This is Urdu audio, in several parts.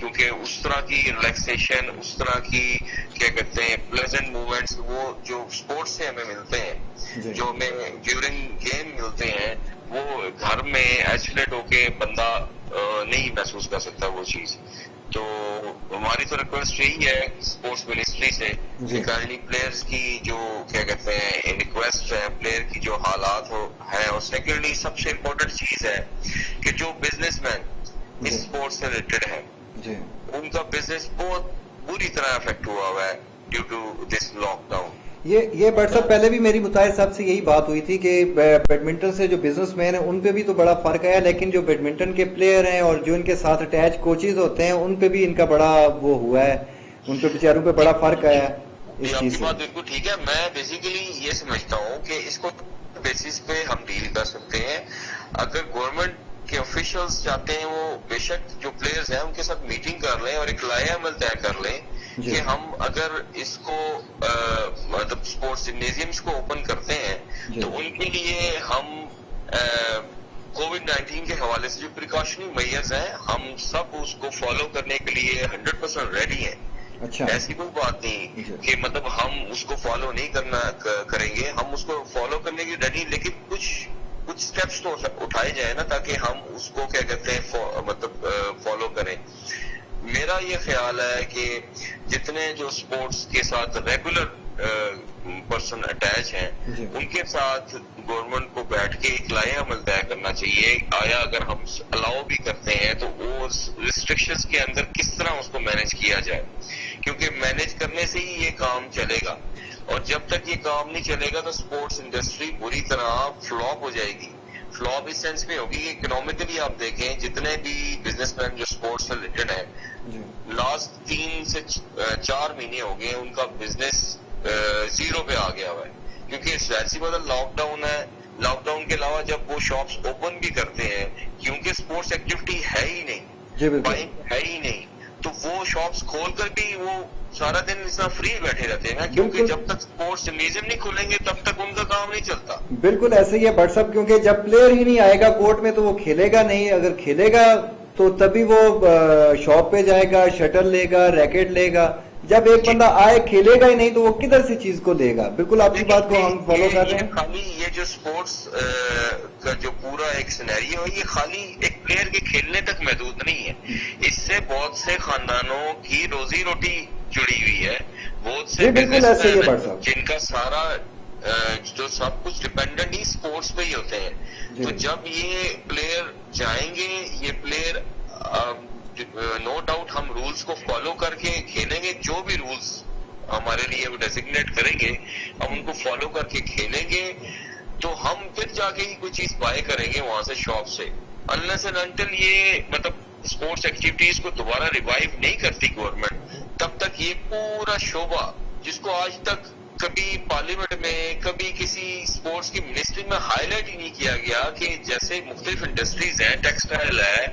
کیونکہ اس طرح کی ریلیکسیشن, اس طرح کی کیا کہتے ہیں پلیزنٹ مومنٹس وہ جو اسپورٹس سے ہمیں ملتے ہیں, جو ہمیں ڈیورنگ گیم ملتے ہیں, وہ گھر میں ایسولیٹ ہو کے بندہ نہیں محسوس کر سکتا وہ چیز. تو ہماری تو ریکویسٹ یہی ہے اسپورٹس منسٹری سے کہ کائنڈلی پلیئرس کی جو کیا کہتے ہیں ریکویسٹ ہے, پلیئر کی جو حالات ہے, اور سیکنڈلی سب سے امپورٹنٹ چیز ہے کہ جو بزنس مین اس اسپورٹس سے ریلیٹڈ ہے ان کا بزنس بہت بری طرح افیکٹ ہوا ہے due to this lockdown. یہ بٹ صاحب پہلے بھی میری مطالعہ صاحب سے یہی بات ہوئی تھی کہ بیڈمنٹن سے جو بزنس مین ہیں ان پہ بھی تو بڑا فرق ہے, لیکن جو بیڈمنٹن کے پلیئر ہیں اور جو ان کے ساتھ اٹیچ کوچز ہوتے ہیں ان پہ بھی ان کا بڑا وہ ہوا ہے, ان پہ بیچاروں پہ بڑا فرق آیا ہے اس چیز سے. بات بالکل ٹھیک ہے. میں بیسیکلی یہ سمجھتا ہوں کہ اس کو بیسس پہ ہم ڈیل کر سکتے ہیں. اگر گورنمنٹ کے آفیشلز چاہتے ہیں وہ بے شک جو پلیئرز ہیں ان کے ساتھ میٹنگ کر لیں اور ایک لائحہ عمل طے کر لیں کہ ہم اگر اس کو مطلب اسپورٹس جمنیزیمس کو اوپن کرتے ہیں تو ان کے لیے ہم کووڈ-19 کے حوالے سے جو پریکاشنری میئرز ہیں ہم سب اس کو فالو کرنے کے لیے 100% ریڈی ہیں. ایسی کوئی بات نہیں کہ مطلب ہم اس کو فالو نہیں کریں گے, ہم اس کو فالو کرنے کی ریڈی, لیکن کچھ اسٹیپس تو اٹھائے جائیں نا تاکہ ہم اس کو کیا کہتے ہیں مطلب فالو کریں. میرا یہ خیال ہے کہ جتنے جو اسپورٹس کے ساتھ ریگولر پرسن اٹیچ ہیں ان کے ساتھ گورنمنٹ کو بیٹھ کے ایک لائحہ عمل طے کرنا چاہیے. آیا اگر ہم الاؤ بھی کرتے ہیں تو وہ ریسٹرکشنز کے اندر کس طرح اس کو مینیج کیا جائے, کیونکہ مینیج کرنے سے ہی یہ کام چلے گا, اور جب تک یہ کام نہیں چلے گا تو اسپورٹس انڈسٹری بری طرح فلاپ ہو جائے گی. فلاپ اس سینس میں ہوگی کہ اکنامکلی آپ دیکھیں جتنے بھی بزنس مین جو اسپورٹس سے ریلیٹڈ ہیں لاسٹ 3 سے 4 مہینے ہو گئے ان کا بزنس زیرو پہ آ گیا ہوا ہے, کیونکہ ایسی بات لاک ڈاؤن ہے. لاک ڈاؤن کے علاوہ جب وہ شاپس اوپن بھی کرتے ہیں کیونکہ اسپورٹس ایکٹیویٹی ہے ہی نہیں, بائنگ ہے ہی نہیں, تو وہ شاپس کھول کر بھی وہ سارا دن اس طرح فری بیٹھے رہتے ہیں نا, کیونکہ جب تک اسپورٹس جمنیزیم نہیں کھولیں گے تب تک ان کا کام نہیں چلتا. بالکل ایسے ہی ہے بٹ صاحب, کیونکہ جب پلیئر ہی نہیں آئے گا کورٹ میں تو وہ کھیلے گا نہیں. اگر کھیلے گا تو تبھی وہ شاپ پہ جائے گا, شٹل لے گا, ریکٹ لے گا. جب ایک بندہ آئے کھیلے گا ہی نہیں تو وہ کدھر سے چیز کو لے گا. بالکل آپ کی بات کو ہم فالو کر رہے ہیں. خالی یہ جو اسپورٹس کا جو پورا ایک سینیریو ہے یہ خالی ایک پلیئر کے کھیلنے تک محدود نہیں ہے, اس سے بہت سے خاندانوں کی روزی روٹی جڑی ہوئی ہے, بہت سے بزنس جن کا سارا جو سب کچھ ڈپینڈنٹ ہی اسپورٹس پہ ہی ہوتے ہیں. تو جب یہ پلیئر جائیں گے, یہ پلیئر نو ڈاؤٹ ہم رولز کو فالو کر کے کھیلیں گے, جو بھی رولز ہمارے لیے وہ ڈیزگنیٹ کریں گے ہم ان کو فالو کر کے کھیلیں گے, تو ہم پھر جا کے ہی کوئی چیز بائی کریں گے وہاں سے شاپ سے. انلیس اینڈ انٹل یہ مطلب اسپورٹس ایکٹیویٹیز کو دوبارہ ریوائیو نہیں کرتی گورنمنٹ, تب تک یہ پورا شعبہ جس کو آج تک کبھی پارلیمنٹ میں کبھی کسی اسپورٹس کی منسٹری میں ہائی لائٹ ہی نہیں کیا گیا کہ جیسے مختلف انڈسٹریز ہیں, ٹیکسٹائل ہے,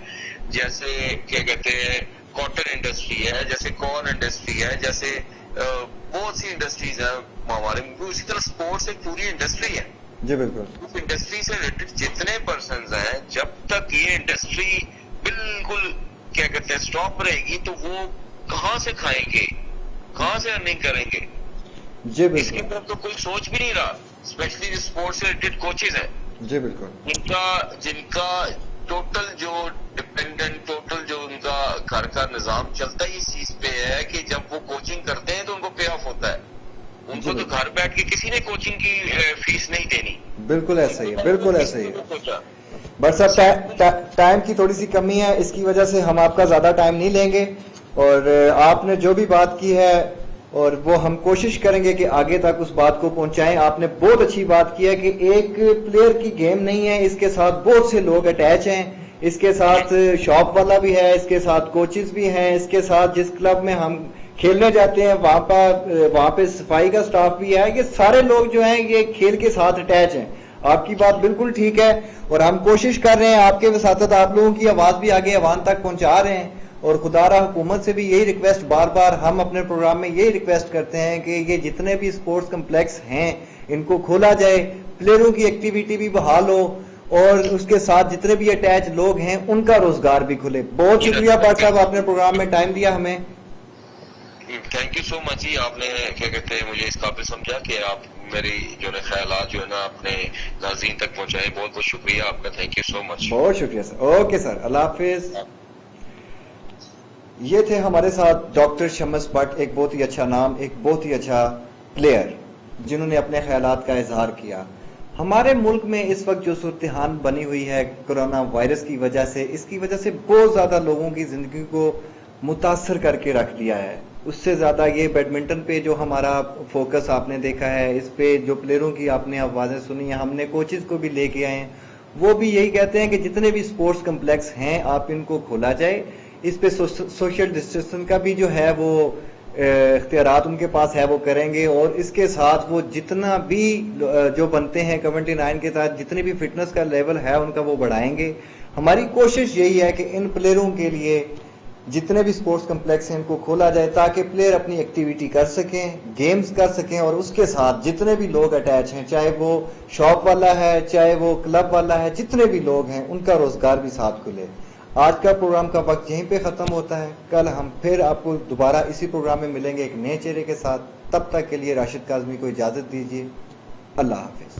جیسے کیا کہتے ہیں کاٹن انڈسٹری ہے, جیسے کارن انڈسٹری ہے, جیسے بہت سی انڈسٹریز ہیں ہمارے میں, اسی طرح اسپورٹس ایک پوری انڈسٹری ہے. جی بالکل. اس انڈسٹری سے ریلیٹڈ جتنے پرسنز ہیں جب تک یہ انڈسٹری بالکل کیا کہتے ہیں اسٹاپ رہے گی تو وہ کہاں سے کھائیں گے, کہاں سے ارننگ کریں گے. جی بالکل. اس کی طرف تو کوئی سوچ بھی نہیں رہا, اسپیشلی جو اسپورٹس سے ریلیٹڈ کوچز ہیں. جی بالکل. جن کا ٹوٹل جو ڈپینڈنٹ ٹوٹل جو ان کا گھر کا نظام چلتا ہی اس چیز پہ ہے کہ جب وہ کوچنگ کرتے ہیں تو ان کو پے آف ہوتا ہے. ان کو تو گھر بیٹھ کے کسی نے کوچنگ کی فیس نہیں دینی. بالکل ایسا ہی ہے, بالکل ایسا ہی ہے. بٹ صاحب ٹائم کی تھوڑی سی کمی ہے, اس کی وجہ سے ہم آپ کا زیادہ ٹائم نہیں لیں گے, اور آپ نے جو بھی بات کی ہے اور وہ ہم کوشش کریں گے کہ آگے تک اس بات کو پہنچائیں. آپ نے بہت اچھی بات کی ہے کہ ایک پلیئر کی گیم نہیں ہے, اس کے ساتھ بہت سے لوگ اٹیچ ہیں, اس کے ساتھ شاپ والا بھی ہے, اس کے ساتھ کوچز بھی ہیں, اس کے ساتھ جس کلب میں ہم کھیلنے جاتے ہیں وہاں پہ صفائی کا سٹاف بھی ہے. یہ سارے لوگ جو ہیں یہ کھیل کے ساتھ اٹیچ ہیں. آپ کی بات بالکل ٹھیک ہے, اور ہم کوشش کر رہے ہیں آپ کے وساطت آپ لوگوں کی آواز بھی آگے عوام تک پہنچا رہے ہیں. اور خدا را حکومت سے بھی یہی ریکویسٹ بار بار ہم اپنے پروگرام میں یہی ریکویسٹ کرتے ہیں کہ یہ جتنے بھی اسپورٹس کمپلیکس ہیں ان کو کھولا جائے, پلیئروں کی ایکٹیویٹی بھی بحال ہو, اور اس کے ساتھ جتنے بھی اٹیچ لوگ ہیں ان کا روزگار بھی کھلے. بہت شکریہ بٹ صاحب, آپ نے پروگرام میں ٹائم دیا ہمیں. تھینک یو سو مچ جی. آپ نے کیا کہتے ہیں مجھے اس قابل سمجھا کہ آپ میری جو ہے خیالات جو ہے نا اپنے ناظرین تک پہنچائے. بہت بہت شکریہ آپ کا. تھینک یو سو مچ. بہت شکریہ سر. اوکے سر, اللہ حافظ. یہ تھے ہمارے ساتھ ڈاکٹر شمس بٹ, ایک بہت ہی اچھا نام, ایک بہت ہی اچھا پلیئر, جنہوں نے اپنے خیالات کا اظہار کیا. ہمارے ملک میں اس وقت جو صورتحال بنی ہوئی ہے کورونا وائرس کی وجہ سے, اس کی وجہ سے بہت زیادہ لوگوں کی زندگی کو متاثر کر کے رکھ دیا ہے. اس سے زیادہ یہ بیڈمنٹن پہ جو ہمارا فوکس آپ نے دیکھا ہے, اس پہ جو پلیئروں کی آپ نے آوازیں سنی ہیں, ہم نے کوچز کو بھی لے کے آئے ہیں, وہ بھی یہی کہتے ہیں کہ جتنے بھی سپورٹس کمپلیکس ہیں آپ ان کو کھولا جائے. اس پہ سوشل ڈسٹینسنگ کا بھی جو ہے وہ اختیارات ان کے پاس ہے وہ کریں گے, اور اس کے ساتھ وہ جتنا بھی جو بنتے ہیں کمیونٹی 9 کے تحت جتنی بھی فٹنس کا لیول ہے ان کا وہ بڑھائیں گے. ہماری کوشش یہی ہے کہ ان پلیئروں کے لیے جتنے بھی سپورٹس کمپلیکس ہیں ان کو کھولا جائے تاکہ پلیئر اپنی ایکٹیویٹی کر سکیں, گیمز کر سکیں, اور اس کے ساتھ جتنے بھی لوگ اٹیچ ہیں, چاہے وہ شاپ والا ہے چاہے وہ کلب والا ہے, جتنے بھی لوگ ہیں ان کا روزگار بھی ساتھ کھلے. آج کا پروگرام کا وقت یہیں پہ ختم ہوتا ہے. کل ہم پھر آپ کو دوبارہ اسی پروگرام میں ملیں گے ایک نئے چہرے کے ساتھ. تب تک کے لیے راشد کاظمی کو اجازت دیجیے. اللہ حافظ.